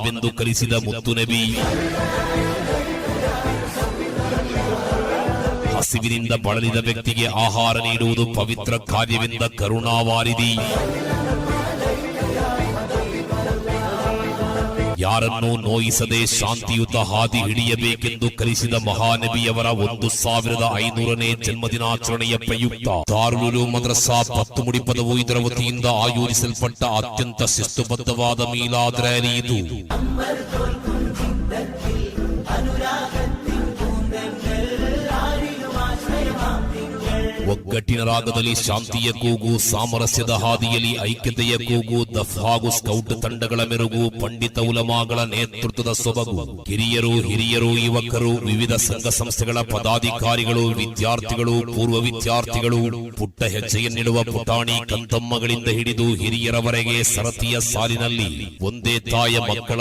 ವೆಂದು ಕಲಿಸಿದ ಮುತ್ತು ನಬಿ, ಹಸಿವಿನಿಂದ ಬಳಲಿದ ವ್ಯಕ್ತಿಗೆ ಆಹಾರ ನೀಡುವುದು ಪವಿತ್ರ ಕಾರ್ಯವೆಂದ ಕರುಣಾವಾರಿಧಿ, ಯಾರನ್ನೂ ನೋಯಿಸದೆ ಶಾಂತಿಯುತ ಹಾದಿ ಹಿಡಿಯಬೇಕೆಂದು ಕಲಿಸಿದ ಮಹಾನಬಿಯವರ 1500ನೇ ಜನ್ಮದಿನಾಚರಣೆಯ ಪ್ರಯುಕ್ತ ದಾರುಲ್ ಉಲೂಮ್ ಮದ್ರಸಾ ಪತ್ತುಮುಡಿ ಪದವು ಇದರ ವತಿಯಿಂದ ಆಯೋಜಿಸಲ್ಪಟ್ಟ ಅತ್ಯಂತ ಶಿಸ್ತುಬದ್ಧವಾದ ಮೀಲಾದ್ ರ್ಯಾಲಿ ಇದು. ಒಗ್ಗಟ್ಟಿನ ರಾಗದಲ್ಲಿ ಶಾಂತಿಯ ಕೂಗು, ಸಾಮರಸ್ಯದ ಹಾದಿಯಲ್ಲಿ ಐಕ್ಯತೆಯ ಕೂಗು, ದಫ್ ಹಾಗೂ ಸ್ಕೌಟ್ ತಂಡಗಳ ಮೆರುಗು, ಪಂಡಿತ ಉಲಮಾಗಳ ನೇತೃತ್ವದ ಸೊಬಗು, ಕಿರಿಯರು ಹಿರಿಯರು ಯುವಕರು, ವಿವಿಧ ಸಂಘ ಸಂಸ್ಥೆಗಳ ಪದಾಧಿಕಾರಿಗಳು, ವಿದ್ಯಾರ್ಥಿಗಳು, ಪೂರ್ವ ವಿದ್ಯಾರ್ಥಿಗಳು, ಪುಟ್ಟ ಹೆಜ್ಜೆಯನ್ನಿಡುವ ಪುಟಾಣಿ ಕಂತಮ್ಮಗಳಿಂದ ಹಿಡಿದು ಹಿರಿಯರವರೆಗೆ ಸರತಿಯ ಸಾಲಿನಲ್ಲಿ ಒಂದೇ ತಾಯ ಮಕ್ಕಳ